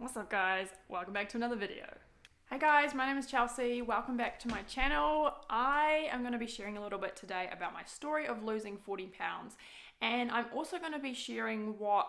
What's up guys? Welcome back to another video. Hey guys, my name is Chelsea. Welcome back to my channel. I am going to be sharing a little bit today about my story of losing 40 pounds. And I'm also going to be sharing what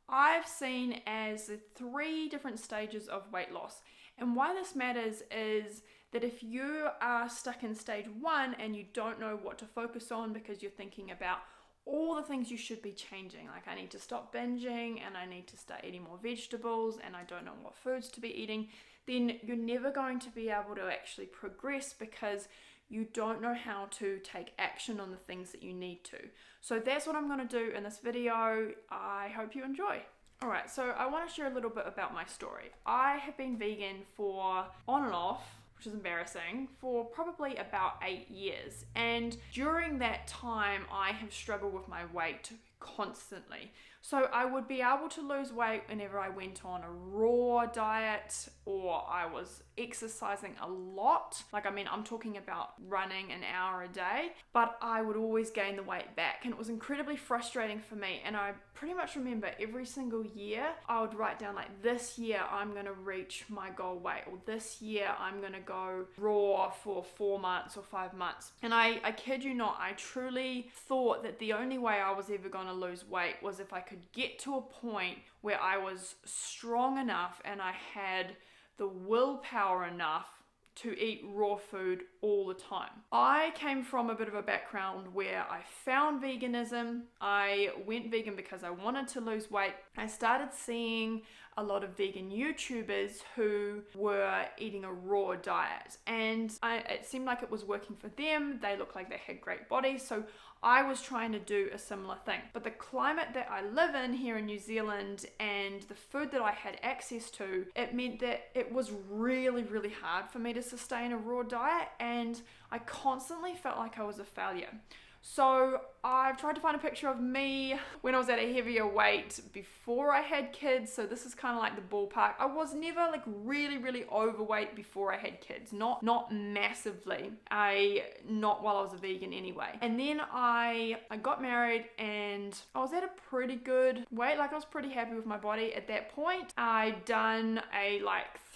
I've seen as the 3 different stages of weight loss. And why this matters is that if you are stuck in stage 1 and you don't know what to focus on because you're thinking about all the things you should be changing, like I need to stop binging and I need to start eating more vegetables and I don't know what foods to be eating, then you're never going to be able to actually progress because you don't know how to take action on the things that you need to. So that's what I'm going to do in this video. I hope you enjoy. Alright, so I want to share a little bit about my story. I have been vegan for on and off, which is embarrassing, for probably about 8 years. And during that time, I have struggled with my weight constantly. So I would be able to lose weight whenever I went on a raw diet or I was exercising a lot. I'm talking about running an hour a day, but I would always gain the weight back. And it was incredibly frustrating for me. And I pretty much remember every single year, I would write down like, this year I'm going to reach my goal weight, or this year I'm going to go raw for 4 months or 5 months. And I kid you not, I truly thought that the only way I was ever going to lose weight was if I could get to a point where I was strong enough and I had the willpower enough to eat raw food all the time. I came from a bit of a background where I found veganism. I went vegan because I wanted to lose weight. I started seeing a lot of vegan YouTubers who were eating a raw diet, and it seemed like it was working for them. They looked like they had great bodies, so I was trying to do a similar thing. But the climate that I live in here in New Zealand and the food that I had access to, it meant that it was really, really hard for me to sustain a raw diet, and I constantly felt like I was a failure. So I've tried to find a picture of me when I was at a heavier weight before I had kids. So this is kind of like the ballpark. I was never like really, really overweight before I had kids. Not massively. Not while I was a vegan anyway. And then I got married and I was at a pretty good weight. Like I was pretty happy with my body at that point. I'd done a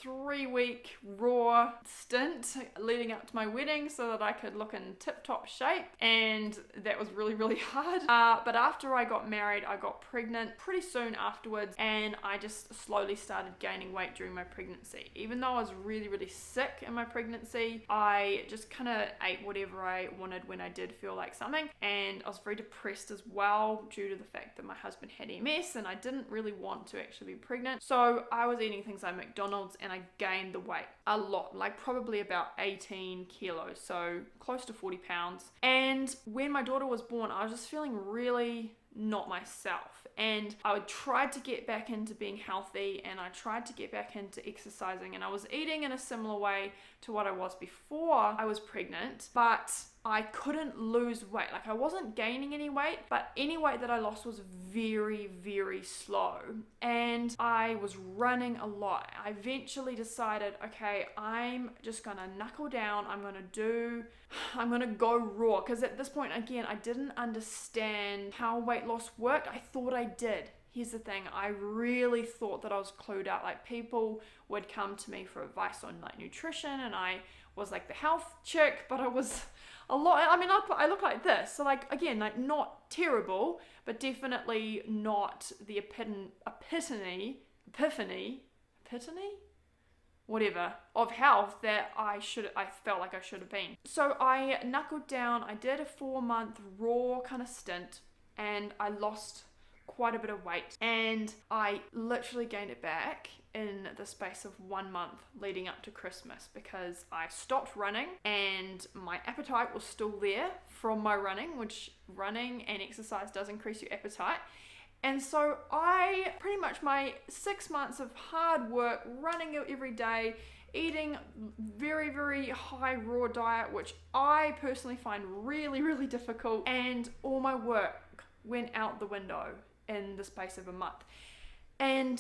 3-week raw stint leading up to my wedding so that I could look in tip-top shape, and that was really, really hard. But after I got married, I got pregnant pretty soon afterwards, and I just slowly started gaining weight during my pregnancy. Even though I was really, really sick in my pregnancy, I just kind of ate whatever I wanted when I did feel like something, and I was very depressed as well due to the fact that my husband had MS and I didn't really want to actually be pregnant. So I was eating things like McDonald's and I gained the weight a lot, like probably about 18 kilos, so close to 40 pounds. And when my daughter was born, I was just feeling really not myself, and I tried to get back into being healthy and I tried to get back into exercising, and I was eating in a similar way to what I was before I was pregnant, but I couldn't lose weight. Like I wasn't gaining any weight, but any weight that I lost was very, very slow. And I was running a lot. I eventually decided, okay, I'm just gonna knuckle down. I'm gonna go raw. Because at this point, again, I didn't understand how weight loss worked. I thought I did. Here's the thing, I really thought that I was clued out. Like people would come to me for advice on like nutrition, and I was like the health chick, but I was a lot, I look like this. So like, again, like not terrible, but definitely not the epiphany, whatever, of health that I felt like I should have been. So I knuckled down, I did a 4-month raw kind of stint, and I lost quite a bit of weight, and I literally gained it back in the space of 1 month leading up to Christmas, because I stopped running and my appetite was still there from my running, which running and exercise does increase your appetite. And so I pretty much, my 6 months of hard work, running every day, eating very, very high raw diet, which I personally find really, really difficult, and all my work went out the window in the space of a month. And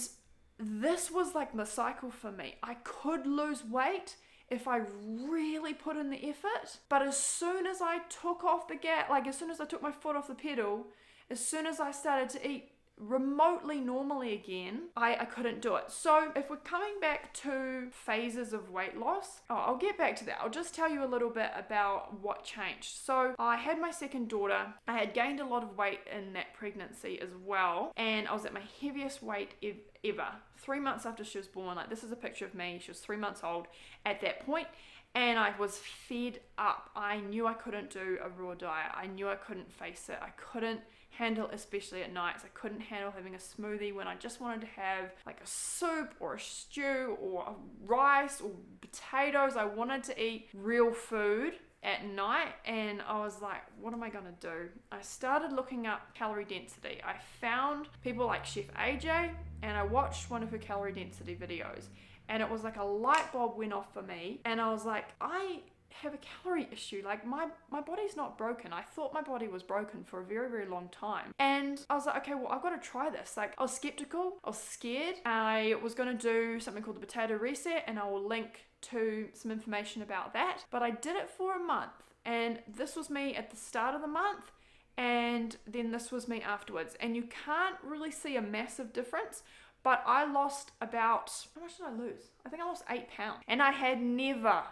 this was like the cycle for me. I could lose weight if I really put in the effort, but as soon as I took off the gas, like as soon as I took my foot off the pedal, as soon as I started to eat remotely normally again, I couldn't do it. So if we're coming back to phases of weight loss, I'll get back to that. I'll just tell you a little bit about what changed. So I had my second daughter. I had gained a lot of weight in that pregnancy as well, and I was at my heaviest weight ever. 3 months after she was born. Like, this is a picture of me. She was 3 months old at that point, and I was fed up. I knew I couldn't do a raw diet. I knew I couldn't face it. I couldn't handle, especially at nights, I couldn't handle having a smoothie when I just wanted to have like a soup or a stew or a rice or potatoes. I wanted to eat real food at night, and I was like, what am I gonna do? I started looking up calorie density. I found people like Chef AJ, and I watched one of her calorie density videos, and it was like a light bulb went off for me, and I was like, I have a calorie issue. Like, my body's not broken. I thought my body was broken for a very, very long time, and I was like, okay, well, I've got to try this. Like, I was skeptical, I was scared. I was going to do something called the potato reset, and I will link to some information about that, but I did it for a month, and this was me at the start of the month, and then this was me afterwards, and you can't really see a massive difference. But I lost about, how much did I lose? I think I lost 8 pounds. And I had never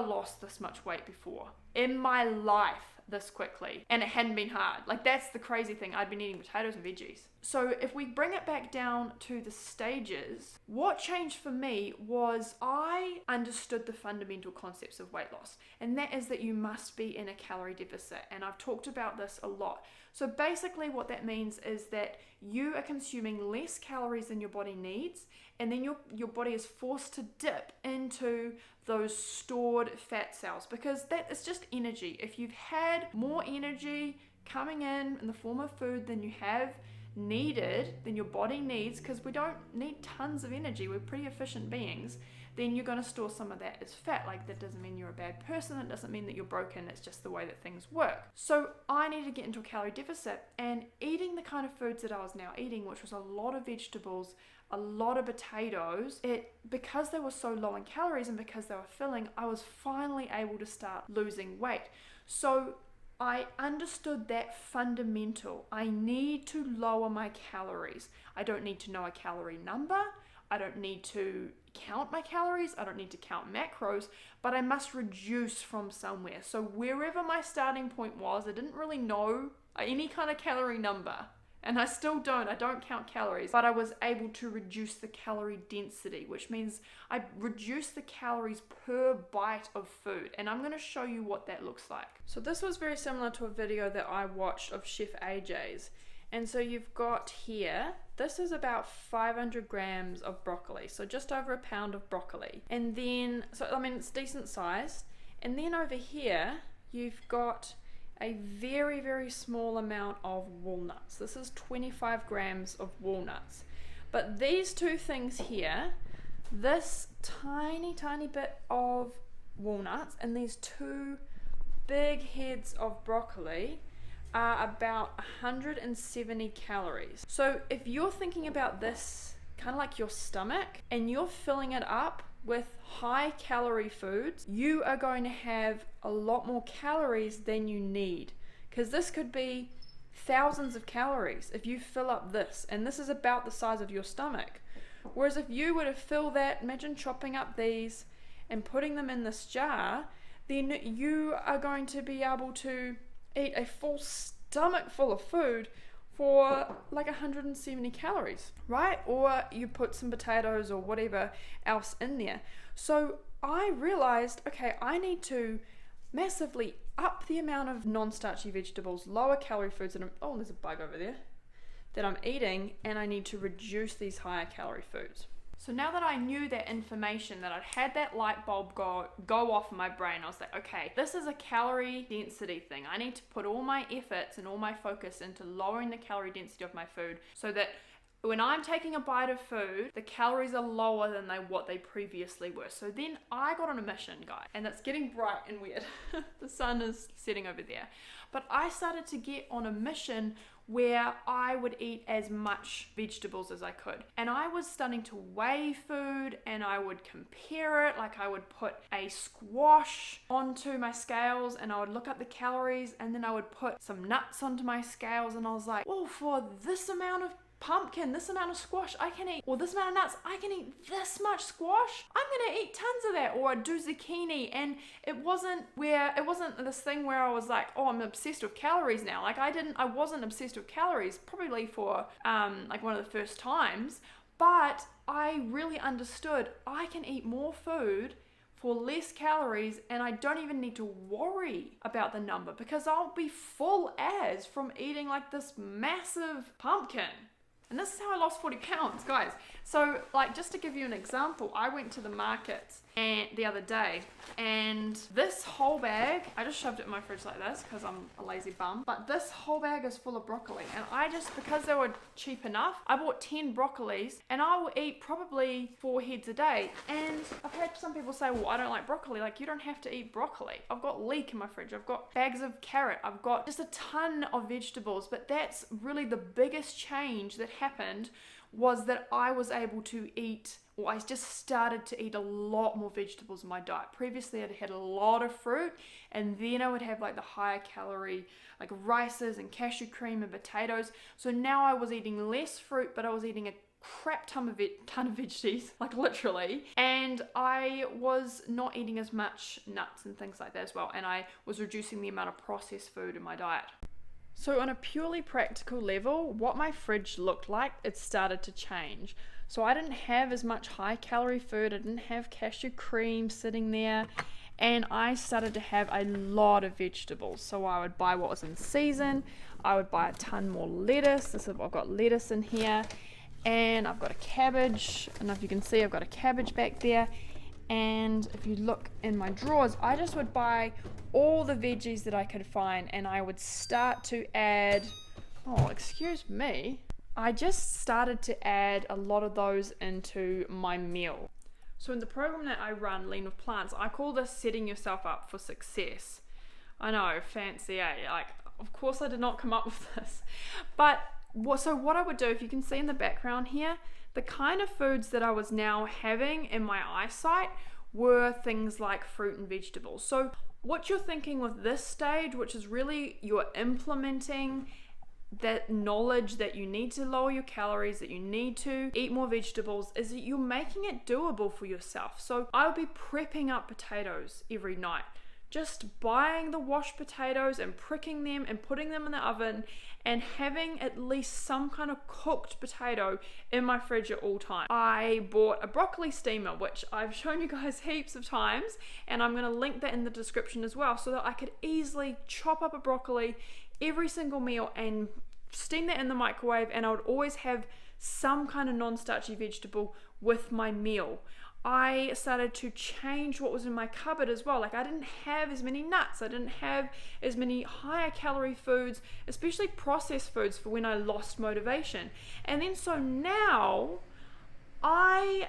lost this much weight before in my life this quickly. And it hadn't been hard. Like, that's the crazy thing. I'd been eating potatoes and veggies. So if we bring it back down to the stages, what changed for me was I understood the fundamental concepts of weight loss. And that is that you must be in a calorie deficit. And I've talked about this a lot. So basically what that means is that you are consuming less calories than your body needs, and then your body is forced to dip into those stored fat cells, because that is just energy. If you've had more energy coming in the form of food than you have needed, than your body needs, because we don't need tons of energy, we're pretty efficient beings, then you're going to store some of that as fat. Like, that doesn't mean you're a bad person, it doesn't mean that you're broken, it's just the way that things work. So I needed to get into a calorie deficit, and eating the kind of foods that I was now eating, which was a lot of vegetables, a lot of potatoes, because they were so low in calories and because they were filling, I was finally able to start losing weight. So I understood that fundamental. I need to lower my calories. I don't need to know a calorie number. I don't need to count my calories. I don't need to count macros, but I must reduce from somewhere. So wherever my starting point was, I didn't really know any kind of calorie number. And I still don't. I don't count calories, but I was able to reduce the calorie density, which means I reduce the calories per bite of food. And I'm going to show you what that looks like. So this was very similar to a video that I watched of Chef AJ's. And so you've got here, this is about 500 grams of broccoli. So just over a pound of broccoli. And then, so I mean, it's decent sized. And then over here, you've got a very, very small amount of walnuts. This is 25 grams of walnuts. But these two things here, this tiny, tiny bit of walnuts and these two big heads of broccoli are about 170 calories. So if you're thinking about this kind of like your stomach and you're filling it up with high calorie foods, you are going to have a lot more calories than you need, because this could be thousands of calories if you fill up this, and this is about the size of your stomach. Whereas if you were to fill that, imagine chopping up these and putting them in this jar, then you are going to be able to eat a full stomach full of food for like 170 calories, right? Or you put some potatoes or whatever else in there. So I realized, okay, I need to massively up the amount of non-starchy vegetables, lower calorie foods that oh, there's a bug over there, that I'm eating, and I need to reduce these higher calorie foods. So now that I knew that information, that I'd had that light bulb go off in my brain, I was like, okay, this is a calorie density thing. I need to put all my efforts and all my focus into lowering the calorie density of my food so that when I'm taking a bite of food, the calories are lower than what they previously were. So then I got on a mission, guys, and it's getting bright and weird. The sun is setting over there. But I started to get on a mission where I would eat as much vegetables as I could. And I was starting to weigh food, and I would compare it. Like, I would put a squash onto my scales and I would look up the calories, and then I would put some nuts onto my scales, and I was like, oh, for this amount of pumpkin, this amount of squash I can eat, or this amount of nuts, I can eat this much squash, I'm gonna eat tons of that. Or I'd do zucchini, and it wasn't this thing where I was like, oh, I'm obsessed with calories now. Like I wasn't obsessed with calories probably for like one of the first times, but I really understood I can eat more food for less calories, and I don't even need to worry about the number because I'll be full as from eating like this massive pumpkin. And this is how I lost 40 pounds, guys. So like, just to give you an example, I went to the market the other day, and this whole bag, I just shoved it in my fridge like this because I'm a lazy bum, but this whole bag is full of broccoli, and because they were cheap enough, I bought 10 broccolis, and I will eat probably 4 heads a day. And I've had some people say, well, I don't like broccoli. Like, you don't have to eat broccoli. I've got leek in my fridge, I've got bags of carrot, I've got just a ton of vegetables. But that's really the biggest change that happened, was that I was able to eat, or I just started to eat a lot more vegetables in my diet. Previously I'd had a lot of fruit, and then I would have like the higher calorie like rices and cashew cream and potatoes. So now I was eating less fruit, but I was eating a crap ton of veggies, like literally, and I was not eating as much nuts and things like that as well, and I was reducing the amount of processed food in my diet. So on a purely practical level, what my fridge looked like, it started to change. So I didn't have as much high calorie food, I didn't have cashew cream sitting there, and I started to have a lot of vegetables. So I would buy what was in season, I would buy a ton more lettuce. I've got lettuce in here, and I've got a cabbage. I don't know if you can see, I've got a cabbage back there. And if you look in my drawers, I just would buy all the veggies that I could find, and I would start to add, oh, excuse me, I just started to add a lot of those into my meal. So in the program that I run, Lean with Plants, I call this setting yourself up for success. I know, fancy, eh? Like, of course I did not come up with this. But so what I would do, if you can see in the background here, the kind of foods that I was now having in my eyesight were things like fruit and vegetables. So what you're thinking with this stage, which is really you're implementing that knowledge that you need to lower your calories, that you need to eat more vegetables, is that you're making it doable for yourself. So I'll be prepping up potatoes every night. Just buying the washed potatoes and pricking them and putting them in the oven, and having at least some kind of cooked potato in my fridge at all times. I bought a broccoli steamer, which I've shown you guys heaps of times, and I'm going to link that in the description as well, so that I could easily chop up a broccoli every single meal and steam that in the microwave, and I would always have some kind of non-starchy vegetable with my meal. I started to change what was in my cupboard as well. Like, I didn't have as many nuts, I didn't have as many higher calorie foods, especially processed foods, for when I lost motivation. And then so now I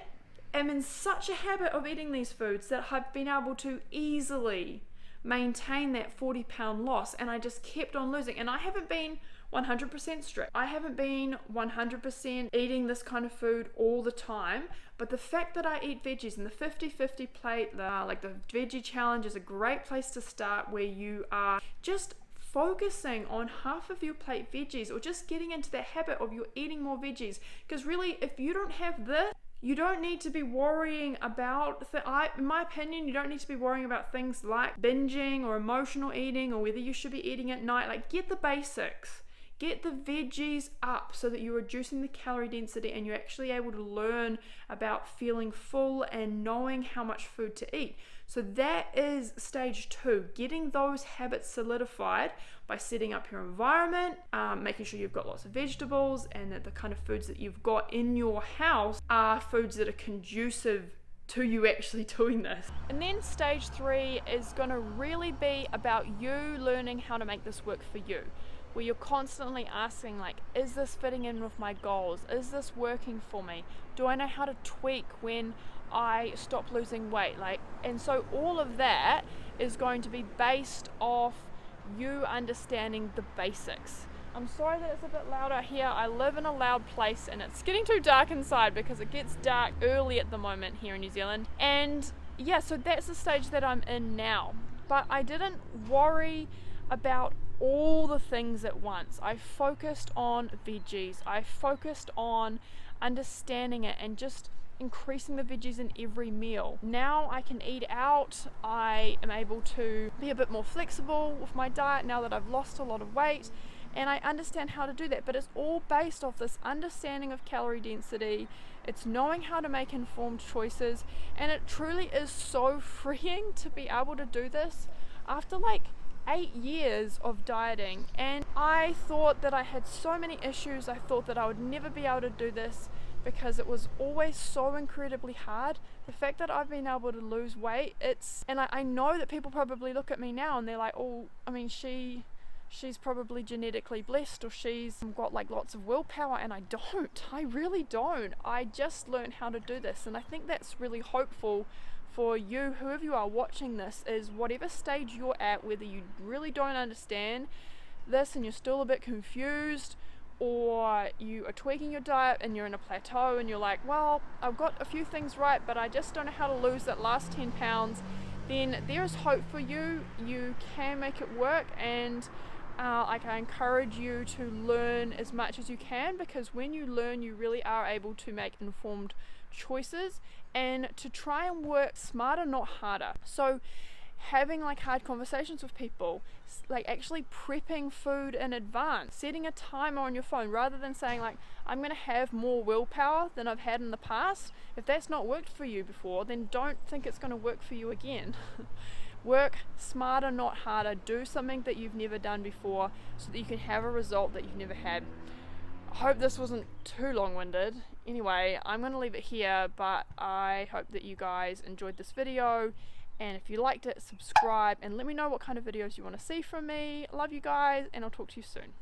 am in such a habit of eating these foods that I've been able to easily maintain that 40-pound loss, and I just kept on losing. And I haven't been 100% strict. I haven't been 100% eating this kind of food all the time, but the fact that I eat veggies, and the 50-50 plate, like the veggie challenge, is a great place to start, where you are just focusing on half of your plate veggies, or just getting into the habit of you eating more veggies. Because really, if you don't have this, you don't need to be worrying about, in my opinion, you don't need to be worrying about things like binging or emotional eating, or whether you should be eating at night. Like, get the basics. Get the veggies up so that you're reducing the calorie density, and you're actually able to learn about feeling full and knowing how much food to eat. So that is stage 2, getting those habits solidified by setting up your environment, making sure you've got lots of vegetables, and that the kind of foods that you've got in your house are foods that are conducive to you actually doing this. And then stage 3 is going to really be about you learning how to make this work for you, where you're constantly asking, like, is this fitting in with my goals? Is this working for me? Do I know how to tweak when I stop losing weight? And so all of that is going to be based off you understanding the basics. I'm sorry that it's a bit louder here. I live in a loud place, and it's getting too dark inside because it gets dark early at the moment here in New Zealand. And yeah, so that's the stage that I'm in now. But I didn't worry about all the things at once. I focused on veggies. I focused on understanding it and just increasing the veggies in every meal. Now I can eat out. I am able to be a bit more flexible with my diet now that I've lost a lot of weight, and I understand how to do that. But it's all based off this understanding of calorie density. It's knowing how to make informed choices, and it truly is so freeing to be able to do this after like 8 years of dieting. And I thought that I had so many issues. I thought that I would never be able to do this because it was always so incredibly hard. The fact that I've been able to lose weight, and I know that people probably look at me now and they're like, oh, I mean, she's probably genetically blessed, or she's got like lots of willpower, and I don't. I really don't. I just learned how to do this, and I think that's really hopeful for you, whoever you are watching this, is whatever stage you're at, whether you really don't understand this and you're still a bit confused, or you are tweaking your diet and you're in a plateau and you're like, well, I've got a few things right, but I just don't know how to lose that last 10 pounds, then there is hope for you. You can make it work, and I encourage you to learn as much as you can, because when you learn, you really are able to make informed choices and to try and work smarter, not harder. So having like hard conversations with people, like actually prepping food in advance, setting a timer on your phone rather than saying like, I'm going to have more willpower than I've had in the past. If that's not worked for you before, then don't think it's going to work for you again. Work smarter, not harder. Do something that you've never done before so that you can have a result that you've never had. I hope this wasn't too long-winded. Anyway, I'm going to leave it here, but I hope that you guys enjoyed this video. And if you liked it, subscribe and let me know what kind of videos you want to see from me. Love you guys, and I'll talk to you soon.